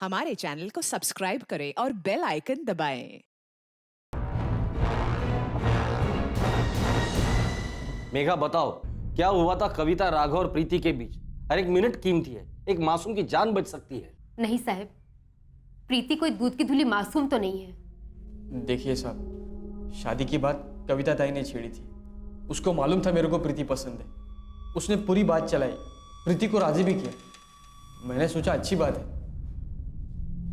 हमारे चैनल को सब्सक्राइब करें और बेल आइकन दबाएं। मेघा बताओ, क्या हुआ था कविता, राघव और प्रीति के बीच? हर एक मिनट कीमती है, एक मासूम की जान बच सकती है। नहीं साहब, प्रीति कोई दूध की धुली मासूम तो नहीं है। देखिए साहब, शादी की बात कविता ताई ने छेड़ी थी। उसको मालूम था मेरे को प्रीति पसंद है। उसने पूरी बात चलाई, प्रीति को राजी भी किया। मैंने सोचा अच्छी बात है,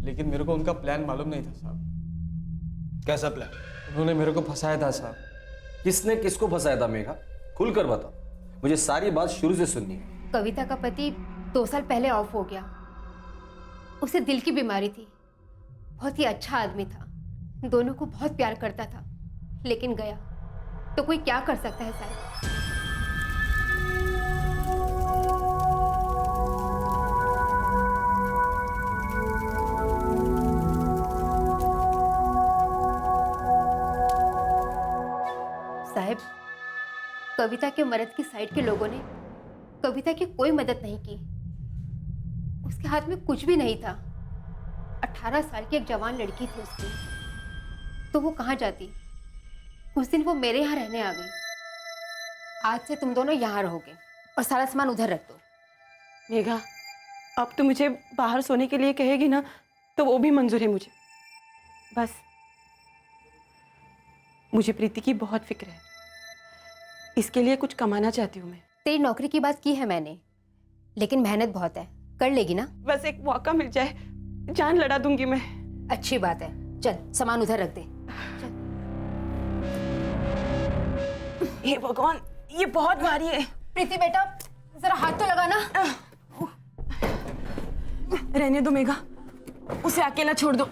लेकिन मेरे को उनका प्लान मालूम नहीं था साहब। कैसा प्लान? उन्होंने मेरे को फंसाया था साहब। किसने किसको फंसाया था मेघा? खुलकर बताओ, मुझे सारी बात शुरू से सुननी है। कविता का पति 2 साल पहले ऑफ हो गया। उसे दिल की बीमारी थी। बहुत ही अच्छा आदमी था, दोनों को बहुत प्यार करता था, लेकिन गया तो कोई क्या कर सकता है साहब। साहब, कविता के मर्द की साइड के लोगों ने कविता की कोई मदद नहीं की। उसके हाथ में कुछ भी नहीं था। 18 साल की एक जवान लड़की थी उसकी, तो वो कहाँ जाती? उस दिन वो मेरे यहाँ रहने आ गई। आज से तुम दोनों यहाँ रहोगे और सारा सामान उधर रख दो। मेघा, अब तो मुझे बाहर सोने के लिए कहेगी ना, तो वो भी मंजूर है मुझे। बस मुझे प्रीति की बहुत फिक्र है। इसके लिए कुछ कमाना चाहती हूँ मैं। तेरी नौकरी की बात की है मैंने, लेकिन मेहनत बहुत है, कर लेगी ना? बस एक मौका मिल जाए, जान लड़ा दूंगी मैं। अच्छी बात है, चल सामान उधर रख दे। चल। हे भगवान, ये बहुत भारी है। प्रीति बेटा, जरा हाथ तो लगा ना। रहने दो मेघा, उसे अकेला छोड़ दो।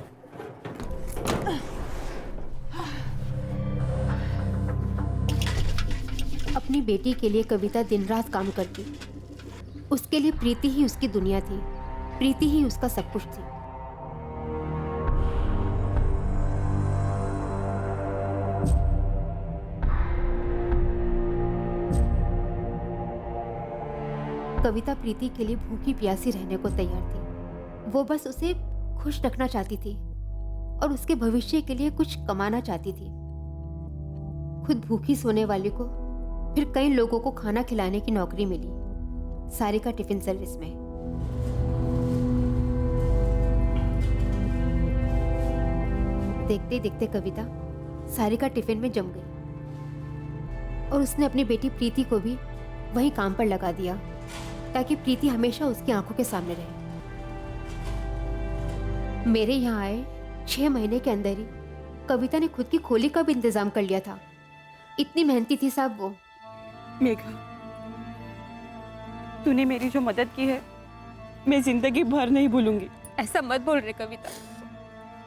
अपनी बेटी के लिए कविता दिन रात काम करती। उसके लिए प्रीति ही उसकी दुनिया थी, प्रीति ही उसका सब कुछ थी। कविता प्रीति के लिए भूखी प्यासी रहने को तैयार थी। वो बस उसे खुश रखना चाहती थी और उसके भविष्य के लिए कुछ कमाना चाहती थी। खुद भूखी सोने वाली को फिर कई लोगों को खाना खिलाने की नौकरी मिली, सारिका टिफिन सर्विस में। देखते देखते कविता सारिका टिफिन में जम गई और उसने अपनी बेटी प्रीति को भी वहीं काम पर लगा दिया, ताकि प्रीति हमेशा उसकी आंखों के सामने रहे। मेरे यहाँ आए 6 महीने के अंदर ही कविता ने खुद की खोली का भी इंतजाम कर लिया था। इतनी मेहनती थी साहब वो। मेघा, तूने मेरी जो मदद की है, मैं जिंदगी भर नहीं भूलूंगी। ऐसा मत बोल रहे कविता,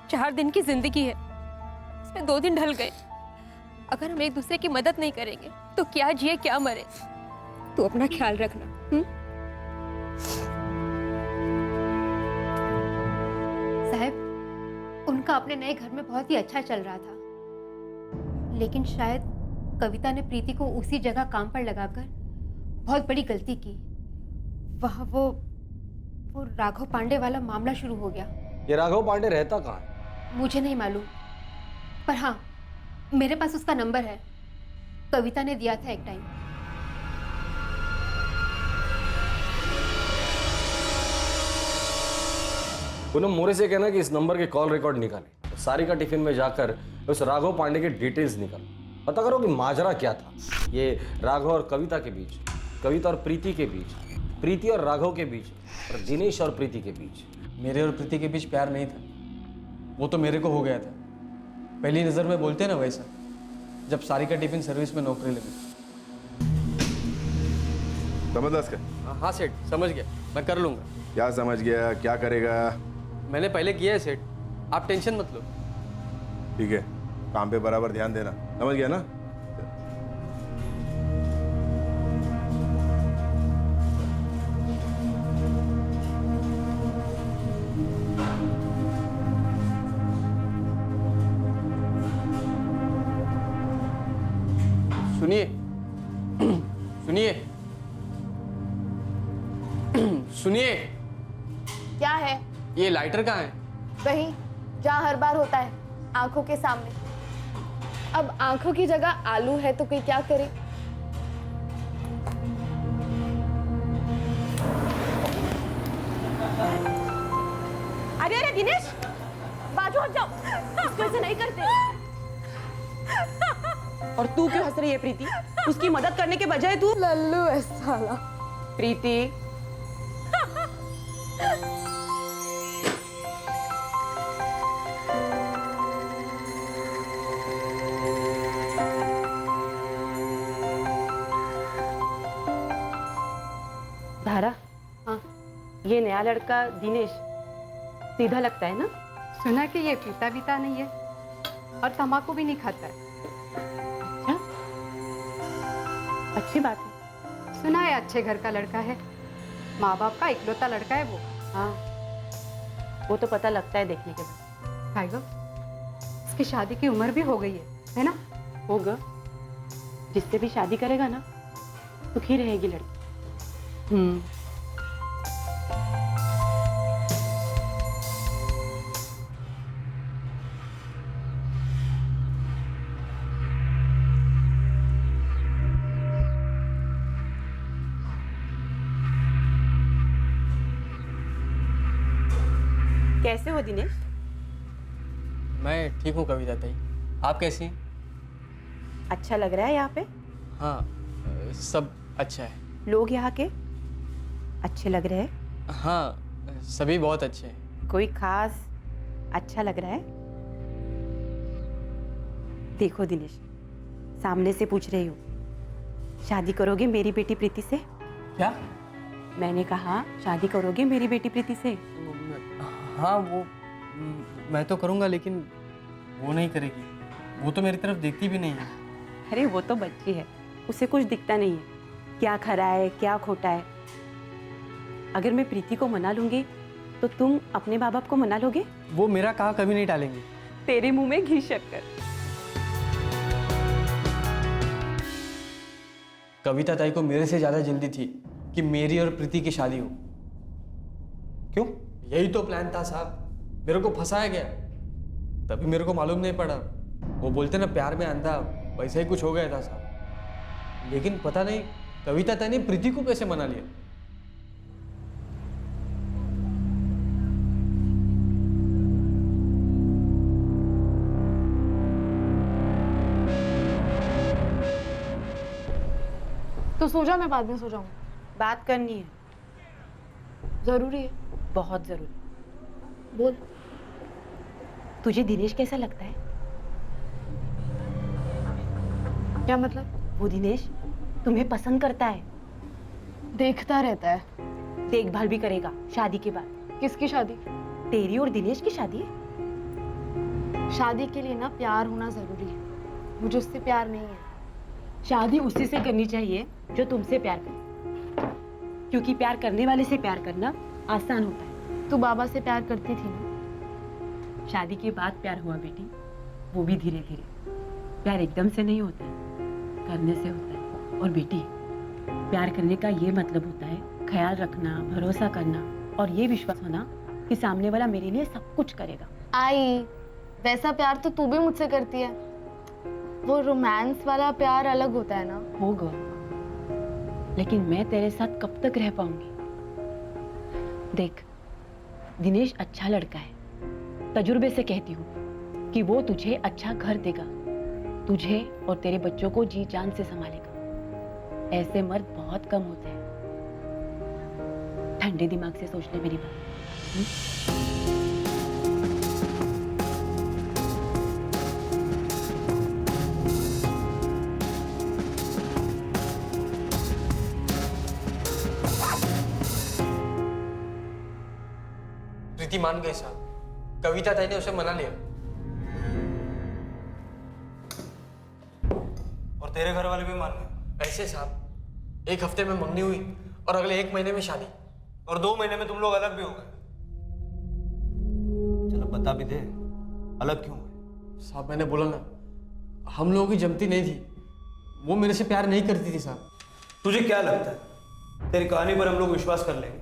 4 दिन की जिंदगी है, इसमें 2 दिन ढल गए। अगर हम एक दूसरे की मदद नहीं करेंगे तो क्या जिए क्या मरे। तू अपना ख्याल रखना। साहब, उनका अपने नए घर में बहुत ही अच्छा चल रहा था, लेकिन शायद कविता ने प्रीति को उसी जगह काम पर लगाकर बहुत बड़ी गलती की। वहाँ वो राघव पांडे वाला मामला शुरू हो गया। ये राघव पांडे रहता कहाँ है? मुझे नहीं मालूम, पर हाँ, मेरे पास उसका नंबर है। कविता ने दिया था एक टाइम। पूनम, मोरे से कहना कि इस नंबर के कॉल रिकॉर्ड निकाले, सारिका टिफिन में जाकर उस राघव पांडे के डिटेल्स निकालो, पता करो कि माजरा क्या था। ये राघव और कविता के बीच, कविता और प्रीति के बीच, प्रीति और राघव के बीच, और दिनेश और प्रीति के बीच। मेरे और प्रीति के बीच प्यार नहीं था, वो तो मेरे को हो गया था। पहली नज़र में बोलते ना वैसा, जब सारिका टिफिन सर्विस में नौकरी लगी। समझ क्या? हाँ सेठ, समझ गया, मैं कर लूँगा। क्या समझ गया? क्या करेगा? मैंने पहले किया है सेठ, आप टेंशन मत लो। ठीक है, काम पे बराबर ध्यान देना, समझ गया ना? सुनिए सुनिए सुनिए। क्या है? ये लाइटर कहाँ है? वहीं जहाँ हर बार होता है, आंखों के सामने। अब आंखों की जगह आलू है तो कोई क्या करे। अरे अरे दिनेश, बाजू हट जाओ, इसको ऐसे नहीं करते। और तू क्यों हंस रही है प्रीति? उसकी मदद करने के बजाय तू लल्लू है साला। प्रीति, धारा, हाँ, ये नया लड़का दिनेश सीधा लगता है ना? सुना कि ये पीता बीता नहीं है और तम्बाकू भी नहीं खाता है। अच्छा, अच्छी बात है। सुना है अच्छे घर का लड़का है, माँ बाप का इकलौता लड़का है वो। हाँ, वो तो पता लगता है देखने के बाद। भाई गो, इसकी शादी की उम्र भी हो गई है ना? होगा, जिससे भी शादी करेगा ना सुखी रहेगी लड़की। कैसे हो दिनेश? मैं ठीक हूँ कविता ताई, आप कैसी हैं? अच्छा लग रहा है यहाँ पे? हाँ, सब अच्छा है। लोग यहाँ के अच्छे लग रहे हैं? हाँ, सभी बहुत अच्छे हैं। कोई खास अच्छा लग रहा है? देखो दिनेश, सामने से पूछ रही हूँ, शादी करोगे मेरी बेटी प्रीति से? क्या? मैंने कहा शादी करोगे मेरी बेटी प्रीति से? हाँ, वो मैं तो करूँगा, लेकिन वो नहीं करेगी। वो तो मेरी तरफ देखती भी नहीं है। अरे वो तो बच्ची है, उसे कुछ दिखता नहीं है क्या खरा है क्या खोटा है। अगर मैं प्रीति को मना लूंगी तो तुम अपने माँ बाप को मना लोगे? वो मेरा कहा कभी नहीं टालेंगे। तेरे मुंह में घी शक्कर। कविता ताई को मेरे से ज्यादा जल्दी थी कि मेरी और प्रीति की शादी हो। क्यों? यही तो प्लान था साहब, मेरे को फंसाया गया। तभी मेरे को मालूम नहीं पड़ा। वो बोलते ना प्यार में अंधा, वैसा ही कुछ हो गया था साहब। लेकिन पता नहीं कविता ताई ने प्रीति को कैसे मना लिया। तो सो जा, मैं बाद में सो जाऊंगी। बात करनी है, जरूरी है। बहुत जरूरी। बोल। तुझे दिनेश कैसा लगता है? क्या मतलब? वो दिनेश तुम्हें पसंद करता है, देखता रहता है। देखभाल भी करेगा शादी के बाद। किसकी शादी? तेरी और दिनेश की शादी है। शादी के लिए ना प्यार होना जरूरी है। मुझे उससे प्यार नहीं है। शादी उसी से करनी चाहिए जो तुमसे प्यार करे, क्योंकि प्यार करने वाले से प्यार करना आसान होता है। तू बाबा से प्यार करती थी ना? शादी के बाद प्यार हुआ बेटी, वो भी धीरे धीरे। प्यार एकदम से नहीं होता है, करने से होता है। और बेटी, प्यार करने का ये मतलब होता है ख्याल रखना, भरोसा करना और ये विश्वास होना कि सामने वाला मेरे लिए सब कुछ करेगा। आई, वैसा प्यार तो तू भी मुझसे करती है। वो रोमांस वाला प्यार अलग होता है ना। होगा, लेकिन मैं तेरे साथ कब तक रह पाऊंगी? देख, दिनेश अच्छा लड़का है। तजुर्बे से कहती हूँ कि वो तुझे अच्छा घर देगा, तुझे और तेरे बच्चों को जी जान से संभालेगा। ऐसे मर्द बहुत कम होते हैं। ठंडे दिमाग से सोच ले मेरी बात। प्रीति मान गई साहब, कविता ताई ने उसे मना लिया। और तेरे घर वाले भी मान गए? ऐसे साहब, एक हफ्ते में मंगनी हुई और अगले 1 महीने में शादी। और 2 महीने में तुम लोग अलग भी हो गए? चलो बता भी दे, अलग क्यों हुए? साहब मैंने बोला ना, हम लोगों की जमती नहीं थी। वो मेरे से प्यार नहीं करती थी साहब। तुझे क्या लगता है तेरी कहानी पर हम लोग विश्वास कर लेंगे?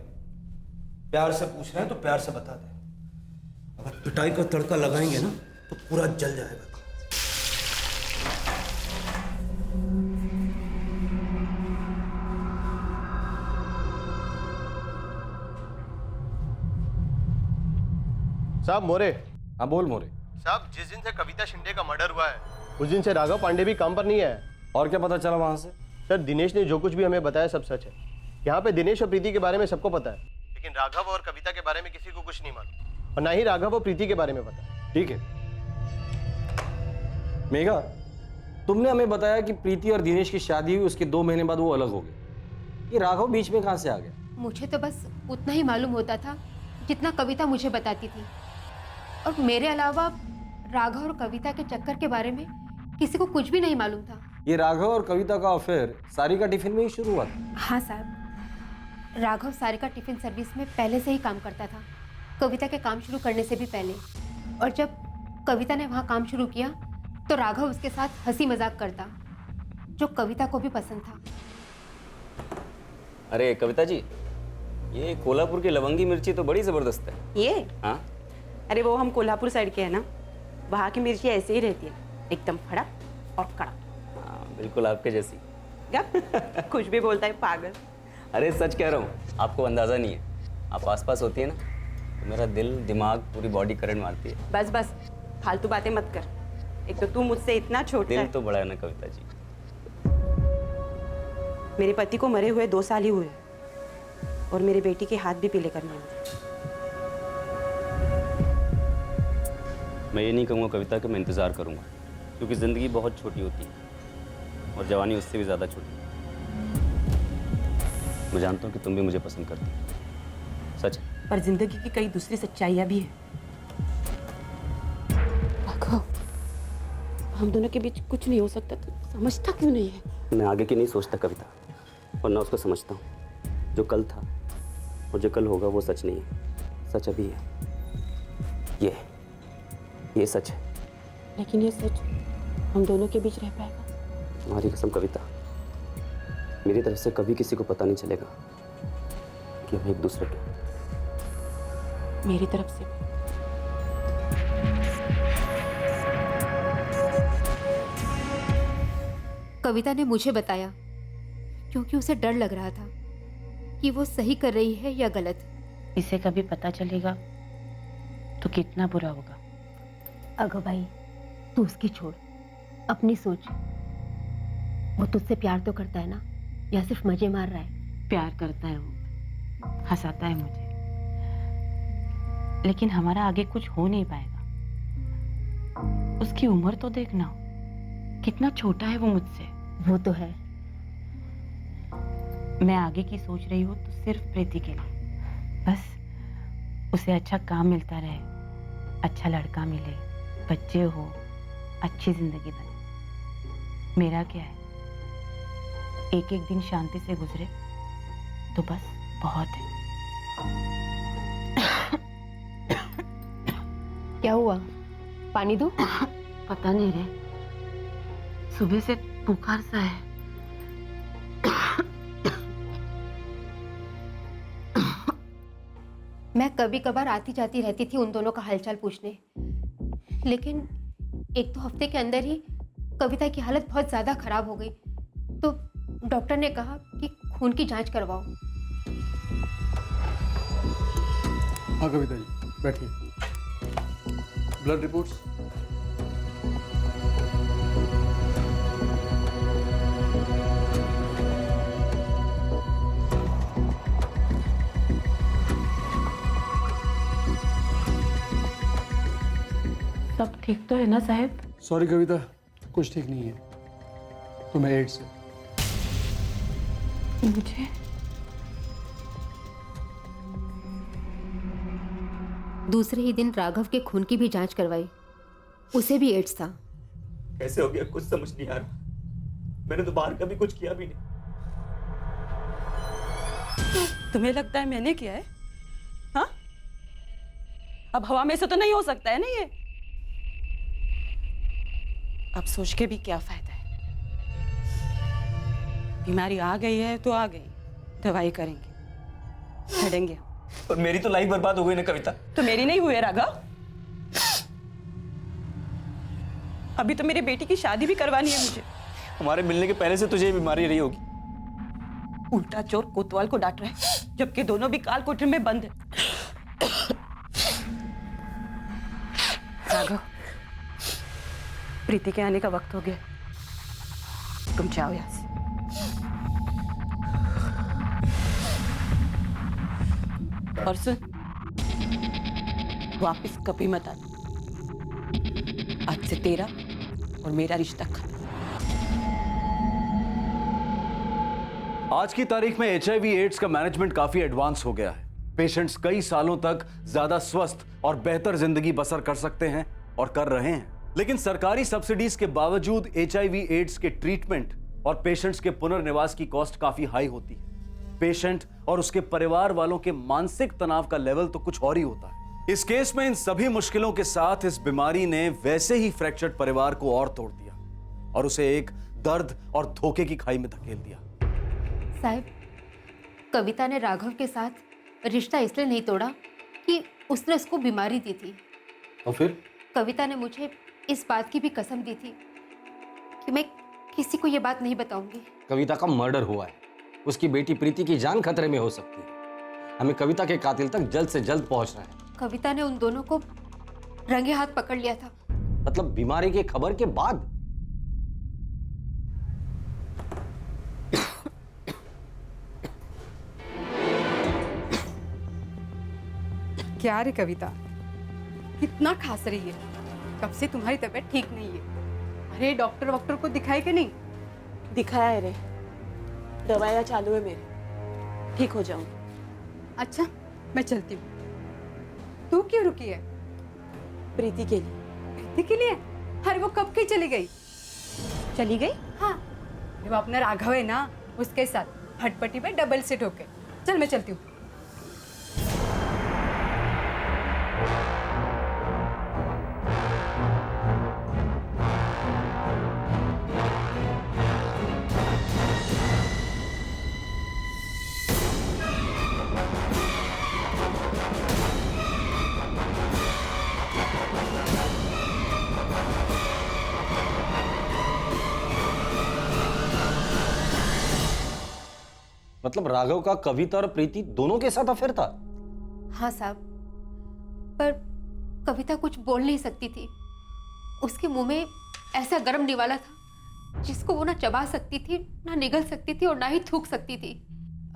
प्यार से पूछ रहे हैं तो प्यार से बता दे। अगर पिटाई का तड़का लगाएंगे ना तो पूरा जल जाएगा। साहब मोरे। हाँ बोल मोरे। साहब जिस दिन से कविता शिंदे का मर्डर हुआ है उस दिन से राघव पांडे भी काम पर नहीं है। और क्या पता चला वहां से? सर दिनेश ने जो कुछ भी हमें बताया सब सच है। यहाँ पे दिनेश और प्रीति के बारे में सबको पता है, लेकिन राघव और कविता के बारे में किसी को कुछ नहीं मालूम, और ना ही राघव और प्रीति के बारे में पता है। ठीक है मेघा, तुमने हमें बताया कि प्रीति और दिनेश की शादी हुई, उसके 2 महीने बाद वो अलग हो गए। ये राघव बीच में कहाँ से आ गया? मुझे तो बस उतना ही मालूम होता था जितना कविता मुझे बताती थी, और मेरे अलावा राघव और कविता के चक्कर के बारे में किसी को कुछ भी नहीं मालूम था। ये राघव और कविता का अफेयर सारिका टिफिन में ही शुरू हुआ था। हाँ साहब, राघव सारिका टिफिन सर्विस में पहले से ही काम करता था, कविता के काम शुरू करने से भी पहले। और जब कविता ने वहाँ काम शुरू किया तो राघव उसके साथ हंसी मजाक करता, जो कविता को भी पसंद था। अरे कविता जी, ये कोल्हापुर की लवंगी मिर्ची तो बड़ी जबरदस्त है। ये हाँ अरे वो हम कोल्हापुर साइड के हैं ना, वहाँ की मिर्ची ऐसे ही रहती है, एकदम कड़क और कड़क। हाँ, बिल्कुल आपके जैसी। क्या कुछ भी बोलता है पागल। अरे सच कह रहा हूँ, आपको अंदाजा नहीं है। आप आसपास होती है ना तो मेरा दिल दिमाग पूरी बॉडी करंट मारती है। बस बस फालतू बातें मत कर, एक तो तू मुझसे इतना छोटा दिल है। तो बड़ा है ना कविता जी। मेरे पति को मरे हुए 2 साल ही हुए, और मेरी बेटी के हाथ भी पीले करने हैं। मैं ये नहीं कहूँगा कविता कि मैं इंतज़ार करूँगा, क्योंकि ज़िंदगी बहुत छोटी होती है और जवानी उससे भी ज़्यादा छोटी। मैं जानता हूँ कि तुम भी मुझे पसंद करती हो, सच है। पर जिंदगी की कई दूसरी सच्चाइयाँ भी हैं। राघव, हम दोनों के बीच कुछ नहीं हो सकता, तो समझता क्यों नहीं है? मैं आगे की नहीं सोचता कविता, और ना उसको समझता हूँ। जो कल था और जो कल होगा वो सच नहीं है, सच अभी है। ये सच है। लेकिन ये सच हम दोनों के बीच रह पाएगा? तुम्हारी कसम कविता, मेरी तरफ से कभी किसी को पता नहीं चलेगा कि हम एक दूसरे के। मेरी तरफ से भी। कविता ने मुझे बताया क्योंकि उसे डर लग रहा था कि वो सही कर रही है या गलत। इसे कभी पता चलेगा तो कितना बुरा होगा। अगो भाई, तू उसकी छोड़, अपनी सोच। वो तुझसे प्यार तो करता है ना, या सिर्फ मजे मार रहा है? प्यार करता है वो, हंसाता है मुझे, लेकिन हमारा आगे कुछ हो नहीं पाएगा। उसकी उम्र तो देखना, कितना छोटा है वो मुझसे। वो तो है। मैं आगे की सोच रही हूँ तो सिर्फ प्रीति के लिए, बस उसे अच्छा काम मिलता रहे, अच्छा लड़का मिले, बच्चे हो, अच्छी जिंदगी बने। मेरा क्या है, एक एक दिन शांति से गुजरे तो बस बहुत है। क्या हुआ, पानी दूं? पता नहीं रे, सुबह से बुखार सा है। मैं कभी कभार आती जाती रहती थी उन दोनों का हालचाल पूछने, लेकिन 1-2 हफ्ते के अंदर ही कविता की हालत बहुत ज़्यादा खराब हो गई, तो डॉक्टर ने कहा कि खून की जांच करवाओ। हाँ कविता जी बैठिए। Blood reports? सब ठीक तो है ना साहब? सॉरी कविता, कुछ ठीक नहीं है। तुम्हें एड्स है। मुझे? दूसरे ही दिन राघव के खून की भी जांच करवाई, उसे भी एड्स था। कैसे हो गया कुछ समझ नहीं आ रहा। मैंने तो बाहर कभी कुछ किया भी नहीं। तुम्हें लगता है मैंने किया है? हाँ? अब हवा में से तो नहीं हो सकता है ना ये। अब सोच के भी क्या फायदा है। बीमारी आ गई है तो आ गई, दवाई करेंगे, लड़ेंगे। और मेरी तो लाइफ बर्बाद हो गई ना कविता। तो मेरी नहीं हुई है राघव? अभी तो मेरी बेटी की शादी भी करवानी है मुझे। हमारे मिलने के पहले से तुझे ये बीमारी रही होगी। उल्टा चोर कोतवाल को डांट रहा है, जबकि दोनों भी काल कोठरी में बंद है। राघव, प्रीति के आने का वक्त हो गया, तुम जाओ यहां से। और सुन, वापिस कभी मत आना। आज से तेरा और मेरा रिश्ता खत्म। आज की तारीख में HIV एड्स का मैनेजमेंट काफी एडवांस हो गया है। पेशेंट्स कई सालों तक ज्यादा स्वस्थ और बेहतर जिंदगी बसर कर सकते हैं और कर रहे हैं। लेकिन सरकारी सब्सिडीज के बावजूद HIV एड्स के ट्रीटमेंट और पेशेंट्स के पुनर्निवास की कॉस्ट काफी हाई होती है। पेशेंट और उसके परिवार वालों के मानसिक तनाव का लेवल तो कुछ और ही होता है। इस केस में इन सभी मुश्किलों के साथ इस बीमारी ने वैसे ही फ्रैक्चर्ड परिवार को और तोड़ दिया और उसे एक दर्द और धोखे की खाई में धकेल दिया। साहब, कविता ने राघव के साथ रिश्ता इसलिए नहीं तोड़ा कि उसने उसको बीमारी दी थी। और फिर कविता ने मुझे इस बात की भी कसम दी थी कि मैं किसी को ये बात नहीं बताऊंगी। कविता का मर्डर हुआ है, उसकी बेटी प्रीति की जान खतरे में हो सकती है। हमें कविता के कातिल तक जल्द से जल्द पहुंचना है। कविता ने उन दोनों को रंगे हाथ पकड़ लिया था। मतलब बीमारी की खबर के बाद? क्या रे कविता, कितना खांस रही है? कब से तुम्हारी तबीयत ठीक नहीं है? अरे डॉक्टर को दिखाए कि नहीं? दिखाया है रे, दवाइयाँ चालू है मेरी, ठीक हो जाऊं। अच्छा, मैं चलती हूँ। तू क्यों रुकी है? प्रीति के लिए। प्रीति के लिए? अरे वो कब की चली गई? चली गई? हाँ, वो अपना राघव है ना, उसके साथ भटपटी में डबल सेट होके। चल मैं चलती हूँ। मतलब राघव का कविता और प्रीति दोनों के साथ अफेयर था? हाँ साहब, पर कविता कुछ बोल नहीं सकती थी। उसके मुंह में ऐसा गर्म निवाला था जिसको वो ना चबा सकती थी, ना निगल सकती थी और ना ही थूक सकती थी।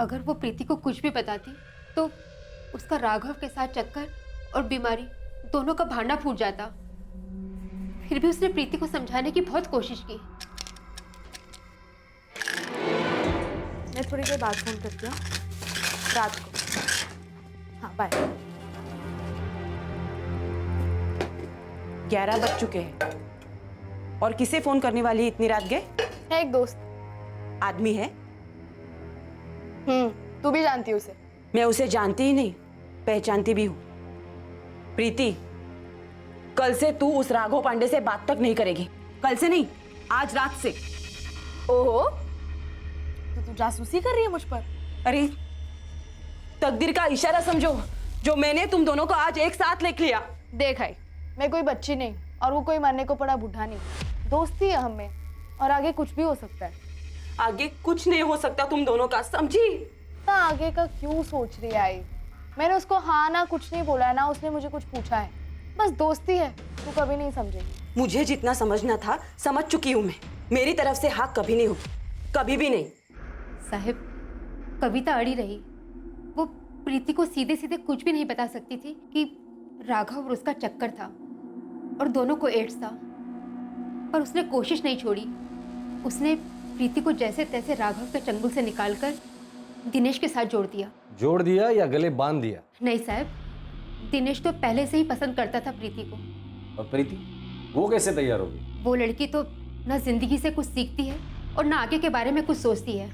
अगर वो प्रीति को कुछ भी बताती तो उसका राघव के साथ चक्कर और बीमारी दोनों का भांडा फूट जाता। फिर भी उसने प्रीति को समझाने की बहुत कोशिश की। मैं थोड़ी देर बाद फोन करती हूँ, रात को। हाँ, बाय। 11 बज चुके हैं और किसे फोन करने वाली इतनी रात गए? है एक दोस्त। आदमी है? तू भी जानती है उसे? मैं उसे जानती ही नहीं, पहचानती भी हूँ। प्रीति, कल से तू उस राघव पांडे से बात तक नहीं करेगी। कल से नहीं, आज रात से। ओहो, तो तू जासूसी कर रही है मुझ पर? अरे तकदीर का इशारा समझो, जो मैंने तुम दोनों को आज एक साथ लिख लिया। देख आई, मैं कोई बच्ची नहीं और वो कोई मरने को पड़ा बूढ़ा नहीं। दोस्ती है हमें और आगे कुछ भी हो सकता है। आगे कुछ नहीं हो सकता तुम दोनों का, समझी? तो आगे का क्यों सोच रही है आई? मैंने उसको हाँ ना कुछ नहीं बोला है, ना उसने मुझे कुछ पूछा है। बस दोस्ती है, तू कभी नहीं समझेगी। मुझे जितना समझना था समझ चुकी हूँ मैं। मेरी तरफ से हाँ कभी नहीं होगी, कभी भी नहीं। साहिब, कविता अड़ी रही। वो प्रीति को सीधे सीधे कुछ भी नहीं बता सकती थी कि राघव और उसका चक्कर था और दोनों को एड्स था, पर उसने कोशिश नहीं छोड़ी। उसने प्रीति को जैसे तैसे राघव के चंगुल से निकालकर दिनेश के साथ जोड़ दिया। जोड़ दिया या गले बांध दिया? नहीं साहब, दिनेश तो पहले से ही पसंद करता था प्रीति को। और प्रीति वो कैसे तैयार होगी? वो लड़की तो ना जिंदगी से कुछ सीखती है और ना आगे के बारे में कुछ सोचती है।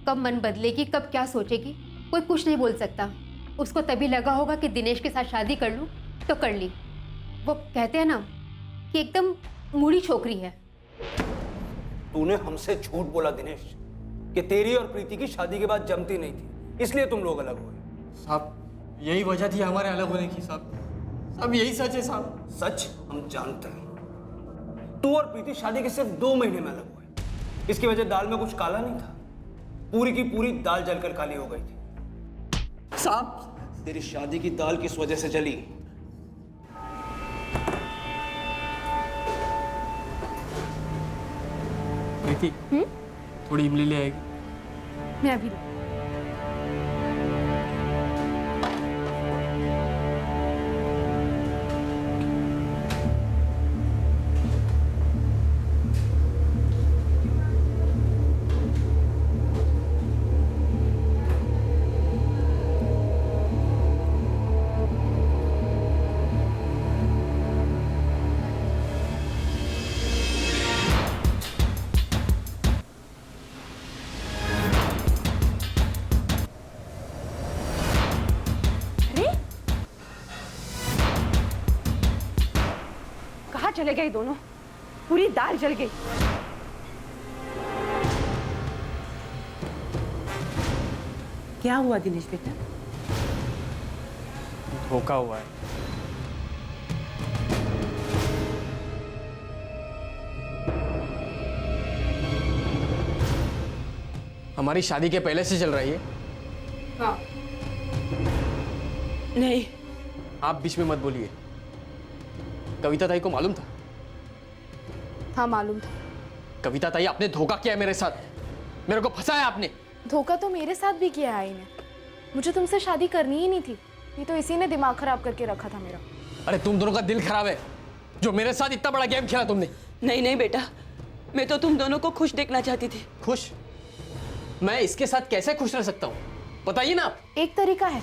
कब मन बदलेगी, कब क्या सोचेगी, कोई कुछ नहीं बोल सकता। उसको तभी लगा होगा कि दिनेश के साथ शादी कर लूं तो कर ली। वो कहते हैं ना कि एकदम मूड़ी छोकरी है। तूने हमसे झूठ बोला दिनेश कि तेरी और प्रीति की शादी के बाद जमती नहीं थी, इसलिए तुम लोग अलग हुए। साहब यही वजह थी हमारे अलग होने की। साहब यही सच है साहब। सच हम जानते हैं। तू और प्रीति शादी के सिर्फ 2 महीने में अलग हुए। इसकी वजह दाल में कुछ काला नहीं था, पूरी की पूरी दाल जलकर काली हो गई थी। साहब, तेरी शादी की दाल किस वजह से जली? प्रीति, थोड़ी इमली ले आएगी? मैं अभी कहाँ चले गए दोनों? पूरी दाल जल गई। क्या हुआ दिनेश बेटा? धोखा हुआ है। हमारी शादी के पहले से चल रही है? हाँ। नहीं। आप बीच में मत बोलिए। कविता ताई को मालूम था? हाँ मालूम था। कविता ताई, आपने धोखा किया है मेरे साथ, मेरे को फंसाया आपने। धोखा तो मेरे साथ भी किया है इन्हें। मुझे तुमसे शादी करनी ही नहीं थी, ये तो इसी ने दिमाग खराब करके रखा था मेरा। अरे तुम दोनों का दिल खराब है, जो मेरे साथ इतना बड़ा गेम खेला तुमने। नहीं नहीं बेटा, मैं तो तुम दोनों को खुश देखना चाहती थी। खुश? मैं इसके साथ कैसे खुश रह सकता हूँ, बताइए ना आप। एक तरीका है,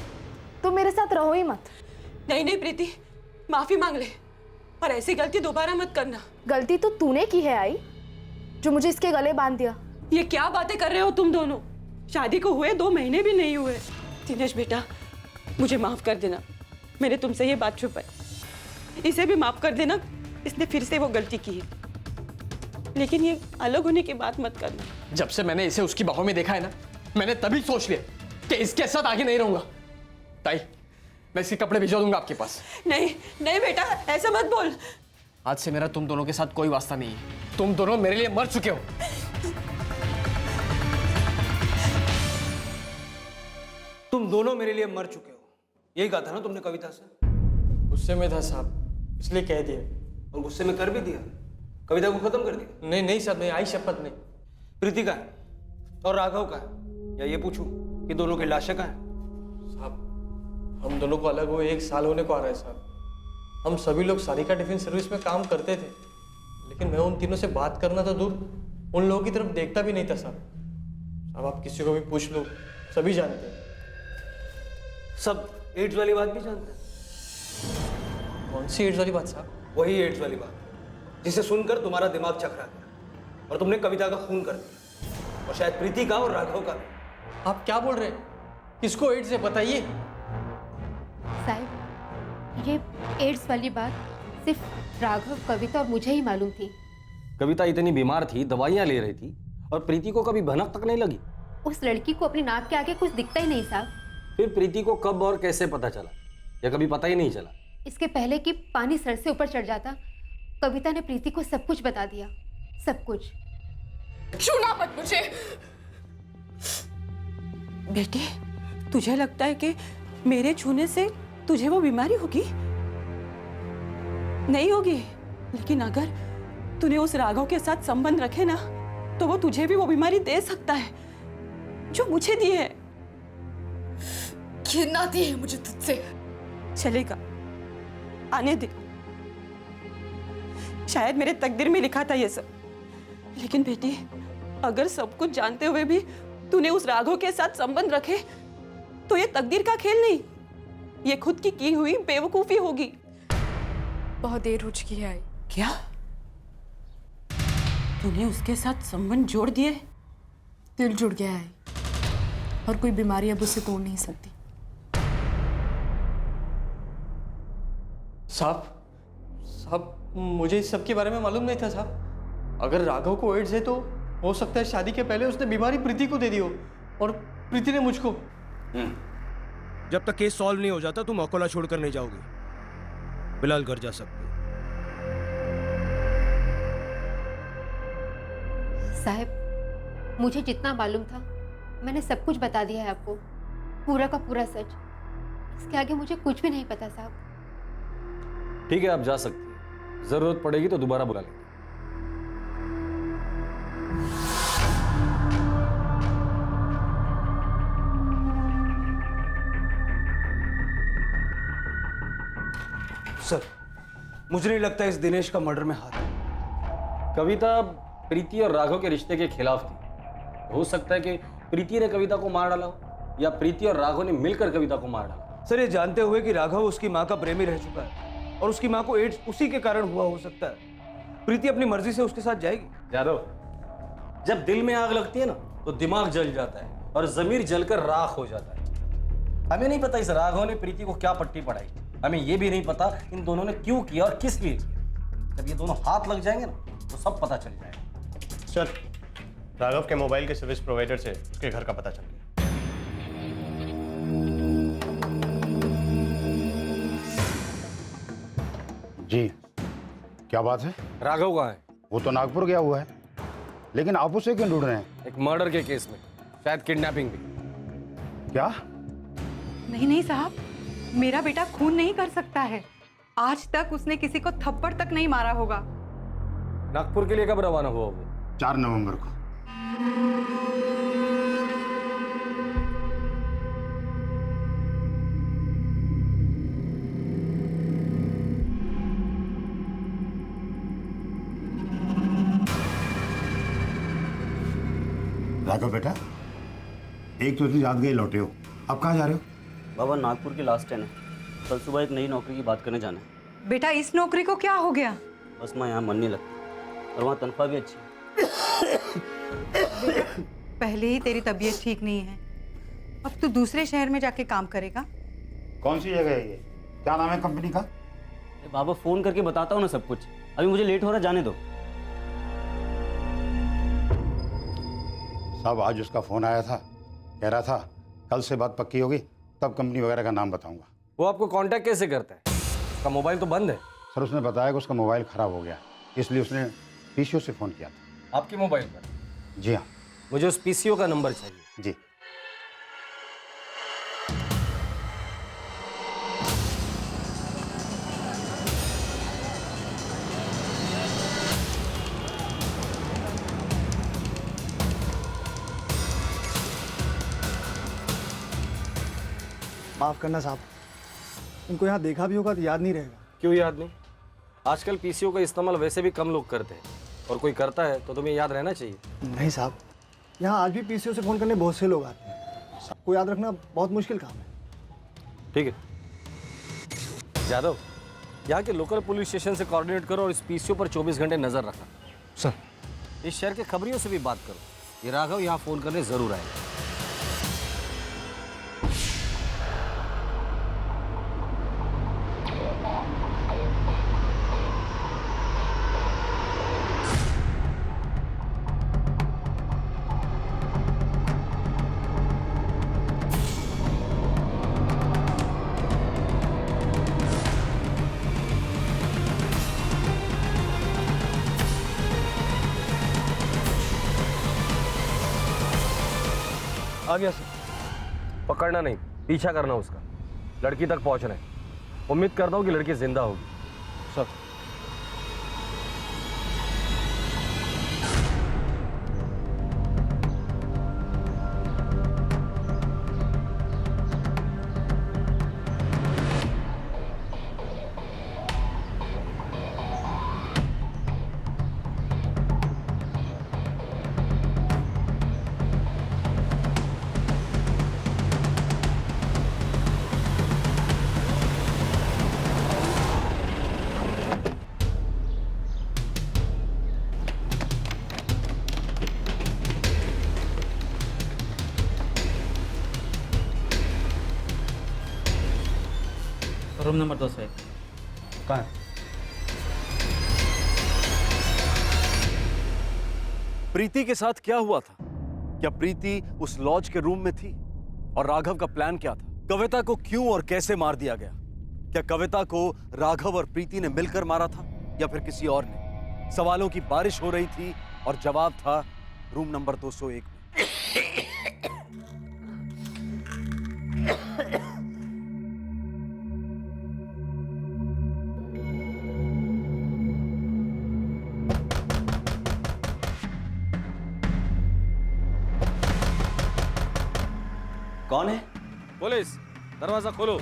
तुम मेरे साथ रहो ही मत। नहीं नहीं प्रीति, माफी मांग ले और ऐसी गलती दोबारा मत करना। गलती तो तूने की है आई, जो मुझे इसके गले बांध दिया। ये क्या बातें कर रहे हो तुम दोनों? शादी को हुए 2 महीने भी नहीं हुए। दिनेश बेटा, मुझे माफ कर देना, मैंने तुमसे ये बात छुपाई। इसे भी माफ कर देना, इसने फिर से वो गलती की है। लेकिन ये अलग होने की बात मत करना। जब से मैंने इसे उसकी बाहों में देखा है ना, मैंने तभी सोच लिया कि इसके साथ आगे नहीं रहूंगा। ताई, मैं इसके कपड़े भिजवा दूंगा आपके पास। नहीं नहीं बेटा, ऐसा मत बोल। आज से मेरा तुम दोनों के साथ कोई वास्ता नहीं है। तुम दोनों मेरे लिए मर चुके हो। तुम दोनों मेरे लिए मर चुके हो, यही कहा था ना तुमने कविता से? गुस्से में था साहब, इसलिए कह दिया। और गुस्से में कर भी दिया, कविता को खत्म कर दिया। नहीं नहीं साहब, नहीं, आई शपथ नहीं। प्रीति का है और राघव का है, या ये पूछूं कि दोनों की लाशें कहाँ हैं? साहब, हम दोनों को अलग हुए 1 साल होने को आ रहा है साहब। हम सभी लोग सारिका टिफिन सर्विस में काम करते थे, लेकिन मैं उन तीनों से बात करना तो दूर, उन लोगों की तरफ देखता भी नहीं था साहब। अब आप किसी को भी पूछ लो, सभी जानते हैं। सब एड्स वाली बात भी जानते हैं? कौन सी एड्स वाली बात साहब? वही एड्स वाली बात जिसे सुनकर तुम्हारा दिमाग चकरा गया और तुमने कविता का खून कर दिया, और शायद प्रीति का और राघव का भी। आप क्या बोल रहे हैं? किसको एड्स है, बताइए। साहब, ये एड्स वाली बात सिर्फ राघव, कविता और मुझे ही मालूम थी। कविता इतनी बीमार थी, दवाइयां ले रही थी, और प्रीति को कभी भनक तक नहीं लगी। उस लड़की को अपनी नाक के आगे कुछ दिखता ही नहीं साहब। फिर प्रीति को कब और कैसे पता चला, या कभी पता ही नहीं चला? इसके पहले कि पानी सर से ऊपर चढ़ जाता, कविता ने प्रीति को सब कुछ बता दिया, सब कुछ। छूना मत मुझे। बेटे, तुझे लगता है कि मेरे छूने से तुझे वो बीमारी होगी? नहीं होगी, लेकिन अगर तूने उस राघव के साथ संबंध रखे ना, तो वो तुझे भी वो बीमारी दे सकता है जो मुझे दी है। घिन आती है मुझे तुझसे। चलेगा, आने दे। शायद मेरे तकदीर में लिखा था ये सब, लेकिन बेटी, अगर सब कुछ जानते हुए भी तूने उस राघव के साथ संबंध रखे, तो ये तकदीर का खेल नहीं, ये खुद की हुई बेवकूफी होगी। बहुत देर हो चुकी है। क्या तूने उसके साथ संबंध जोड़ दिए? दिल जुड़ गया है और कोई बीमारी अब उसे तोड़ नहीं सकती। साहब, मुझे इस सब के बारे में मालूम नहीं था साहब। अगर राघव को एड्स है तो हो सकता है शादी के पहले उसने बीमारी प्रीति को दे दी हो और प्रीति ने मुझको। जब तक केस सॉल्व नहीं हो जाता तुम अकोला छोड़कर नहीं जाओगी। फिलहाल घर जा सकते हो। साहब, मुझे जितना मालूम था मैंने सब कुछ बता दिया है आपको, पूरा का पूरा सच। इसके आगे मुझे कुछ भी नहीं पता साहब। ठीक है, आप जा सकती हैं। जरूरत पड़ेगी तो दोबारा बुला लेंगे। सर, मुझे नहीं लगता इस दिनेश का मर्डर में हाथ है। कविता प्रीति और राघव के रिश्ते के खिलाफ थी। हो सकता है कि प्रीति ने कविता को मार डाला हो या प्रीति और राघव ने मिलकर कविता को मार डाला। सर, ये जानते हुए कि राघव उसकी माँ का प्रेमी रह चुका है और उसकी माँ को एड्स उसी के कारण हुआ हो सकता है, प्रीति अपनी मर्जी से उसके साथ जाएगी। यादव, जब दिल में आग लगती है ना तो दिमाग जल जाता है और जमीर जलकर राख हो जाता है। हमें नहीं पता इस राघव ने प्रीति को क्या पट्टी पढ़ाई। हमें यह भी नहीं पता इन दोनों ने क्यों किया और किस लिए किया। जब ये दोनों हाथ लग जाएंगे ना तो सब पता चल जाएगा। सर, राघव के मोबाइल के सर्विस प्रोवाइडर से उसके घर का पता चल गया। जी, क्या बात है? राघव कहाँ है? वो तो नागपुर गया हुआ है, लेकिन आप उसे क्यों ढूंढ रहे हैं? एक मर्डर के केस में, शायद किडनैपिंग भी। क्या? नहीं नहीं साहब, मेरा बेटा खून नहीं कर सकता है। आज तक उसने किसी को थप्पड़ तक नहीं मारा होगा। नागपुर के लिए कब रवाना हुआ वो? 4 नवंबर को। राघव बेटा, एक तो इतनी रात गए लौटे हो, अब कहाँ जा रहे हो? बाबा, नागपुर की लास्ट ट्रेन है, कल सुबह एक नई नौकरी की बात करने जाना है। बेटा, इस नौकरी को क्या हो गया? बस मैं यहाँ मन नहीं लगता और वहाँ तनख्वाह भी अच्छी है। पहले ही तेरी तबीयत ठीक नहीं है, अब तू दूसरे शहर में जाके काम करेगा। कौन सी जगह है ये? क्या नाम है कंपनी का? बाबा, फोन करके बताता हूँ ना सब कुछ, अभी मुझे लेट हो रहा, जाने दो। साहब, आज उसका फोन आया था, कह रहा था कल से बात पक्की होगी तब कंपनी वगैरह का नाम बताऊंगा। वो आपको कांटेक्ट कैसे करता है? उसका मोबाइल तो बंद है। सर, उसने बताया कि उसका मोबाइल खराब हो गया, इसलिए उसने पीसीओ से फोन किया था। आपके मोबाइल पर? जी हाँ। मुझे उस पीसीओ का नंबर चाहिए। जी। माफ करना साहब, इनको यहाँ देखा भी होगा तो याद नहीं रहेगा। क्यों याद नहीं? आजकल पीसीओ का इस्तेमाल वैसे भी कम लोग करते हैं, और कोई करता है तो तुम्हें याद रहना चाहिए। नहीं साहब, यहाँ आज भी पीसीओ से फ़ोन करने बहुत से लोग आते हैं, सबको याद रखना बहुत मुश्किल काम है। ठीक है यादव, यहाँ के लोकल पुलिस स्टेशन से कोऑर्डिनेट करो और इस पीसीओ पर 24 घंटे नजर रखना। सर, इस शहर के खबरियों से भी बात करो, ये राघव यहाँ फोन करने जरूर आएगा। आ गया सर। पकड़ना नहीं, पीछा करना उसका, लड़की तक पहुंचना है। उम्मीद करता हूँ कि लड़की जिंदा होगी। सर, रूम नंबर 2 है। कहाँ है? प्रीति के साथ क्या हुआ था? क्या प्रीति उस लॉज के रूम में थी? और राघव का प्लान क्या था? कविता को क्यों और कैसे मार दिया गया? क्या कविता को राघव और प्रीति ने मिलकर मारा था या फिर किसी और ने? सवालों की बारिश हो रही थी और जवाब था रूम नंबर 201 में। कौन है? पुलिस, दरवाजा खोलो।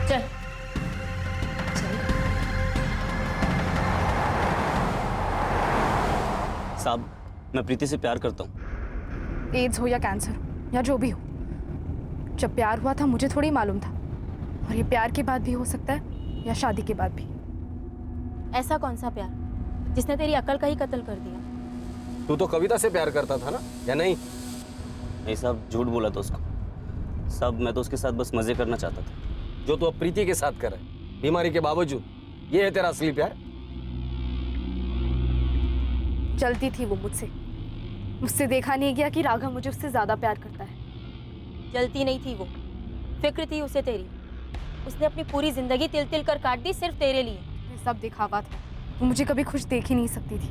चल साहब, मैं प्रीति से प्यार करता हूँ। एड्स हो या कैंसर हो या जो भी हो, जब प्यार हुआ था मुझे थोड़ी मालूम था, और ये प्यार के बाद भी हो सकता है या शादी के बाद भी। ऐसा कौन सा प्यार जिसने तेरी अकल का ही कत्ल कर दिया? तू तो कविता से प्यार करता था ना, या नहीं? नहीं साहब, झूठ बोला था उसको। साहब, मैं तो उसके साथ बस मजे करना चाहता था। जो तू अब प्रीति के साथ कर रहा है, बीमारी के बावजूद, ये है तेरा असली प्यार? जलती थी वो मुझसे देखा नहीं गया कि राघव मुझे उससे ज्यादा प्यार करता है। जलती नहीं थी वो, फिक्र थी उसे तेरी। उसने अपनी पूरी जिंदगी तिल तिल कर काट दी सिर्फ तेरे लिए। ये सब दिखावा था, वो मुझे कभी खुश देख ही नहीं सकती थी,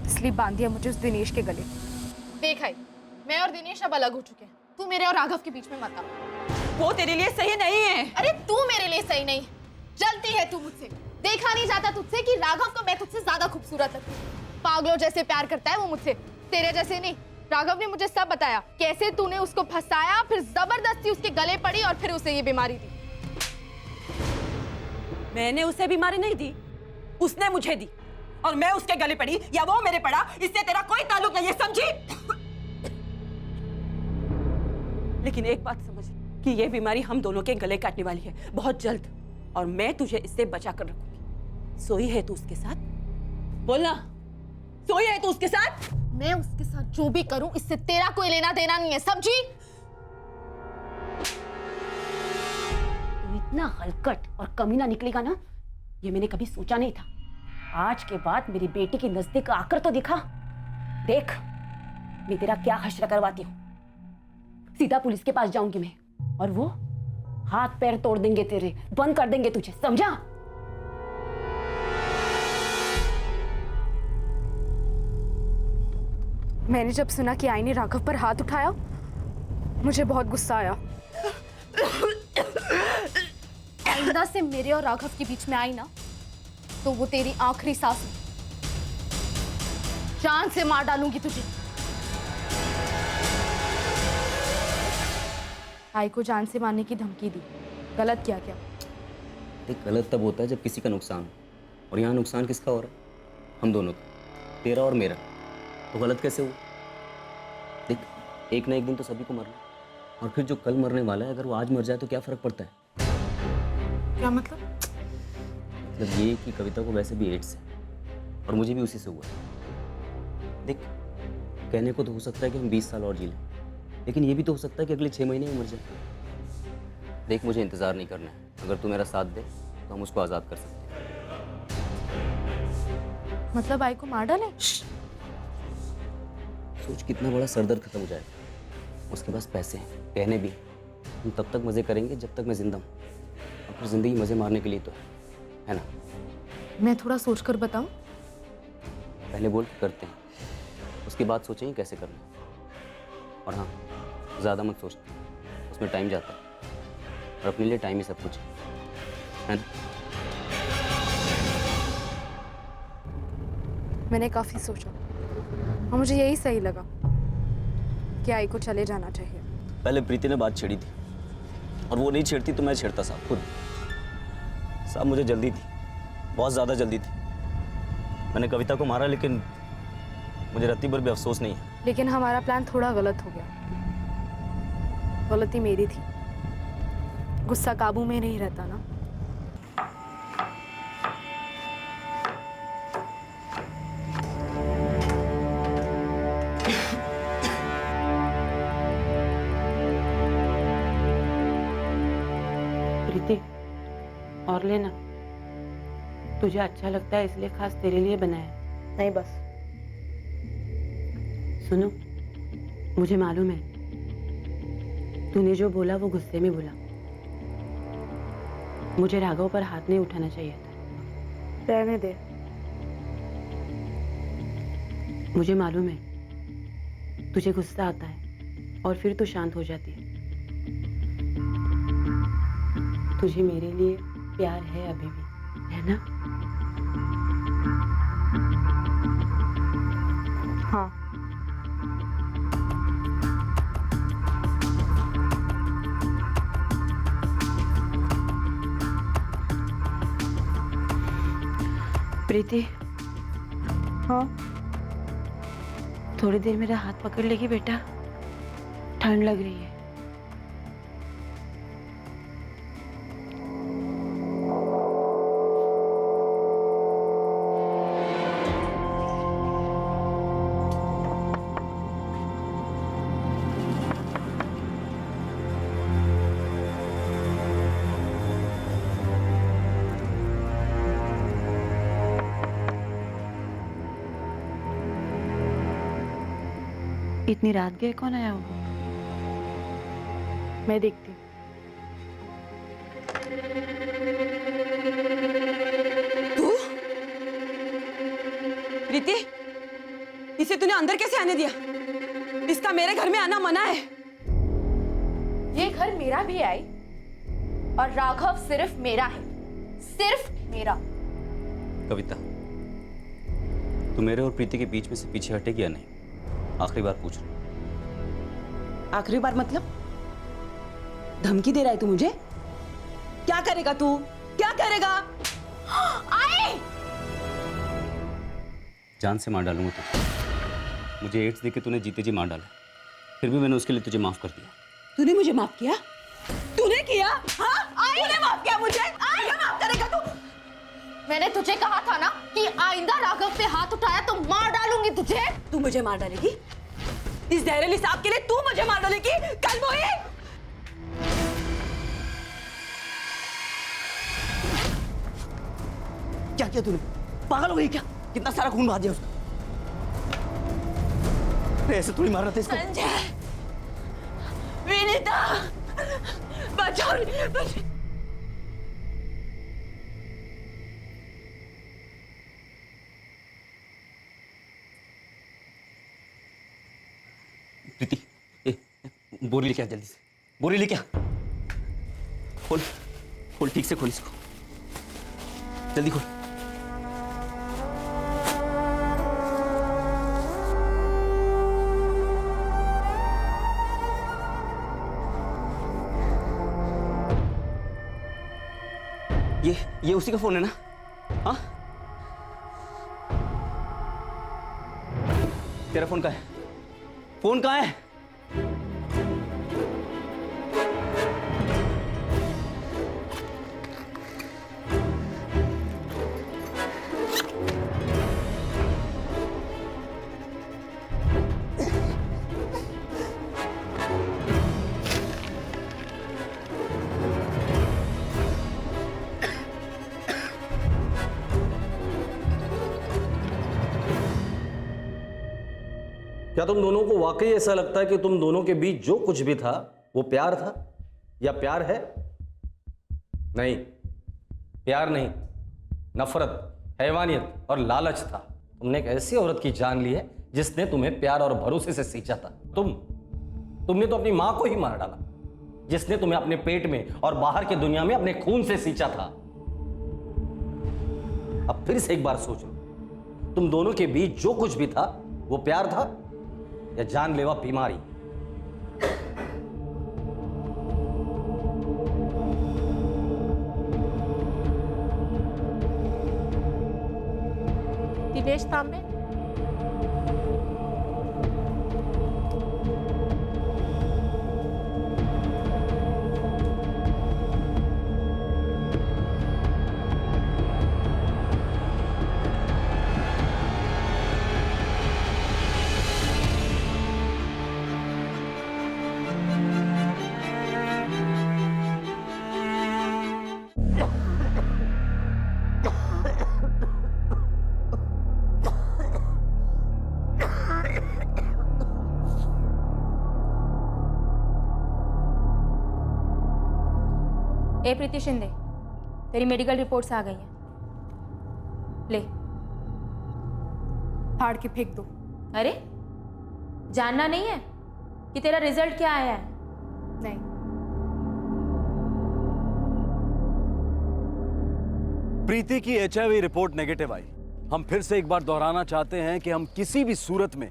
इसलिए बांध दिया मुझे उस दिनेश के गले। देख आई, मैं और दिनेश अब अलग हो चुके हैं, तू मेरे और राघव के बीच में मत आ। वो तेरे लिए सही नहीं है। अरे तू मेरे लिए सही नहीं, जलती है तू मुझसे। देखा नहीं जाता तुझसे कि राघव को मैं तुझसे ज्यादा खूबसूरत लगती हूँ। पागलों जैसे प्यार करता है वो मुझसे, तेरे जैसे नहीं। राघव ने मुझे सब बताया, कैसे तूने उसको फंसाया, फिर जबरदस्ती उसके गले पड़ी और फिर उसे ये बीमारी दी। मैंने उसे बीमारी नहीं दी, उसने मुझे दी, और मैं उसके गले पड़ी या वो मेरे पड़ा, इससे तेरा कोई ताल्लुक नहीं है, समझी? लेकिन एक बात समझ कि ये बीमारी हम दोनों के गले काटने वाली है बहुत जल्द, और मैं तुझे इससे बचा कर रखूंगी। सोई है तू उसके साथ? बोलना, सोई है तू उसके साथ? मैं उसके साथ जो भी करूं इससे तेरा कोई लेना देना नहीं है, समझी? तू इतना हलकट और कमीना निकलेगा ना, ये मैंने कभी सोचा नहीं था। आज के बाद मेरी बेटी के नजदीक आकर तो दिखा। देख मैं तेरा क्या हश्र करवाती हूँ। सीधा पुलिस के पास जाऊंगी मैं, और वो हाथ पैर तोड़ देंगे तेरे, बंद कर देंगे तुझे, समझा? मैंने जब सुना कि आई ने राघव पर हाथ उठाया, मुझे बहुत गुस्सा आया। आइंदा से मेरे और राघव के बीच में आई ना, तो वो तेरी आखिरी सांस में जान से मार डालूंगी तुझे। आई को जान से मारने की धमकी दी, गलत किया क्या? देख, गलत तब होता है जब किसी का नुकसान हो, और यहाँ नुकसान किसका हो रहा है? हम दोनों का, तेरा और मेरा। तो गलत कैसे हुआ? देख, एक ना एक दिन तो सभी को मरना, और फिर जो कल मरने वाला है अगर वो आज मर जाए तो क्या फर्क पड़ता है? क्या मतलब? मतलब ये कि कविता को वैसे भी एड्स है, और मुझे भी उसी से हुआ है। देख, कहने को तो हो सकता है कि हम 20 साल और जी लें, लेकिन ये भी तो हो सकता है कि अगले 6 महीने में मर जाए। देख, मुझे इंतजार नहीं करना है। अगर तू मेरा साथ दे तो हम उसको आज़ाद कर सकते हैं। मतलब आई को मार डाले? सोच, कितना बड़ा सरदर्द खत्म हो जाएगा। उसके पास पैसे हैं, कहने भी, हम तब तक मज़े करेंगे जब तक मैं जिंदा हूँ, और फिर जिंदगी मज़े मारने के लिए तो है ना? मैं थोड़ा सोचकर बताऊं? पहले बोल के करते हैं, उसके बाद सोचेंगे कैसे करना है। और हाँ, ज़्यादा मत सोचते, उसमें टाइम जाता है, और अपने लिए टाइम ही सब कुछ है ना? मैंने काफी सोचा और मुझे यही सही लगा कि आई को चले जाना चाहिए। पहले प्रीति ने बात छेड़ी थी, और वो नहीं छेड़ती तो मैं छेड़ता साहब खुद। साहब, मुझे जल्दी थी, बहुत ज़्यादा जल्दी थी। मैंने कविता को मारा, लेकिन मुझे रत्ती भर भी अफसोस नहीं है। लेकिन हमारा प्लान थोड़ा गलत हो गया। गलती मेरी थी, गुस्सा काबू में नहीं रहता ना। प्रीति, और लेना, तुझे अच्छा लगता है इसलिए खास तेरे लिए बनाया। नहीं बस। सुनो, मुझे मालूम है तूने जो बोला वो गुस्से में बोला। मुझे राघव पर हाथ नहीं उठाना चाहिए था। रहने दे। मुझे मालूम है तुझे गुस्सा आता है और फिर तू शांत हो जाती है। तुझे मेरे लिए प्यार है अभी भी, है ना? हाँ। प्रीति, हाँ। थोड़ी देर मेरा हाथ पकड़ लेगी बेटा? ठंड लग रही है। इतनी रात गए कौन आया होगा? मैं देखती हूँ। तू? प्रीति, इसे तूने अंदर कैसे आने दिया? इसका मेरे घर में आना मना है। ये घर मेरा भी आई और राघव सिर्फ मेरा है, सिर्फ मेरा। कविता, तू मेरे और प्रीति के बीच में से पीछे हटेगी या नहीं? आखिरी बार पूछ रहा। आखिरी बार मतलब? धमकी दे रहा है तू मुझे? क्या करेगा तू? क्या करेगा? आई! जान से मार डालूंगा तुझे। मुझे एड्स देके तूने जीते जी मार डाला, फिर भी मैंने उसके लिए तुझे माफ कर दिया। तूने मुझे माफ किया? तूने किया? हाँ? तूने माफ किया मुझे? क्या माफ करेगा तू? मैंने तुझे कहा था ना कि आइंदा राघव पे हाथ उठाया तो मार डालूंगी तुझे। तू मुझे मार डालेगी? इस जहरीली सांप के लिए तू मुझे मार डालेगी? कल वो ही? क्या किया तूने? पागल हो गई क्या? कितना सारा खून बहा दिया उसका। ऐसे थोड़ी मार रहा था इसको। संजय, विनीता, बचाओ, बचाओ। प्रीति, बोरी लेके आ जल्दी से। बोरी लेके आ। खोल, खोल ठीक से खोल इसको। जल्दी खोल। ये उसी का फोन है ना? हाँ? तेरा फोन कहाँ है? फोन कहाँ है? क्या तुम दोनों को वाकई ऐसा लगता है कि तुम दोनों के बीच जो कुछ भी था वो प्यार था या प्यार है? नहीं, प्यार नहीं, नफरत, हैवानियत और लालच था। तुमने एक ऐसी औरत की जान ली है जिसने तुम्हें प्यार और भरोसे से सींचा था। तुमने तो अपनी मां को ही मार डाला जिसने तुम्हें अपने पेट में और बाहर की दुनिया में अपने खून से सींचा था। अब फिर से एक बार सोचो, तुम दोनों के बीच जो कुछ भी था वो प्यार था या जानलेवा बीमारी? दिनेश तांबे, ए प्रीति शिंदे, तेरी मेडिकल रिपोर्ट्स आ गई हैं। ले। फाड़ के फेंक दो। अरे जानना नहीं है कि तेरा रिजल्ट क्या आया है? नहीं। प्रीति की HIV रिपोर्ट नेगेटिव आई। हम फिर से एक बार दोहराना चाहते हैं कि हम किसी भी सूरत में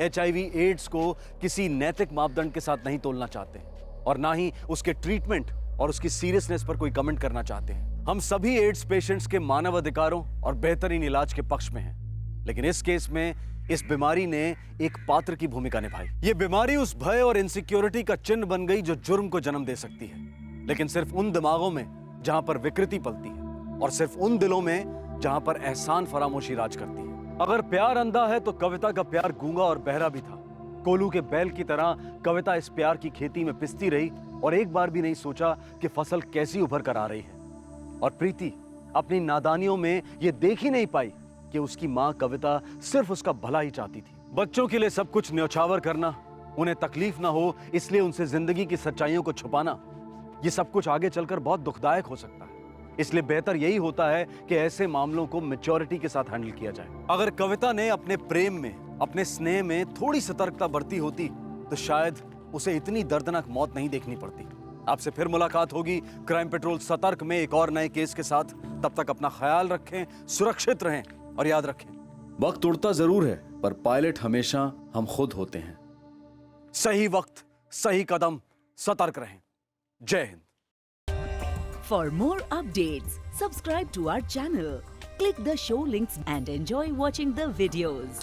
HIV एड्स को किसी नैतिक मापदंड के साथ नहीं तोलना चाहते और ना ही उसके ट्रीटमेंट और उसकी सीरियसनेस पर कोई कमेंट करना चाहते हैं। हम सभी एड्स पेशेंट्स के मानव अधिकारों और बेहतरीन इलाज के पक्ष में हैं, लेकिन इस केस में इस बीमारी ने एक पात्र की भूमिका निभाई। ये बीमारी उस भय और इनसिक्योरिटी का चिन्ह बन गई जो जुर्म को जन्म दे सकती है, लेकिन सिर्फ उन दिमागों में जहां पर विकृति पलती है और सिर्फ उन दिलों में जहां पर एहसान फरामोशी राज करती है। अगर प्यार अंधा है तो कविता का प्यार गूंगा और बहरा भी था। कोलू के बैल की तरह कविता इस प्यार की खेती में पिसती रही और एक बार भी नहीं सोचा कि फसल कैसी उभर कर आ रही है। और प्रीति अपनी नादानियों में यह देख ही नहीं पाई कि उसकी मां कविता सिर्फ उसका भला ही चाहती थी। बच्चों के लिए सब कुछ न्यौछावर करना, उन्हें तकलीफ ना हो इसलिए उनसे जिंदगी की सच्चाइयों को छुपाना, यह सब कुछ आगे चलकर बहुत दुखदायक हो सकता है। इसलिए बेहतर यही होता है कि ऐसे मामलों को मैच्योरिटी के साथ हैंडल किया जाए। अगर कविता ने अपने प्रेम में, अपने स्नेह में थोड़ी सतर्कता बरती होती तो शायद उसे इतनी दर्दनाक मौत नहीं देखनी पड़ती। आपसे फिर मुलाकात होगी क्राइम पेट्रोल सतर्क में एक और नए केस के साथ। तब तक अपना ख्याल रखें, सुरक्षित रहें और याद रखें, वक्त उड़ता जरूर है पर पायलट हमेशा हम खुद होते हैं। सही वक्त, सही कदम, सतर्क रहें। जय Hind. For more updates, subscribe to our channel, click the show links and enjoy watching the videos.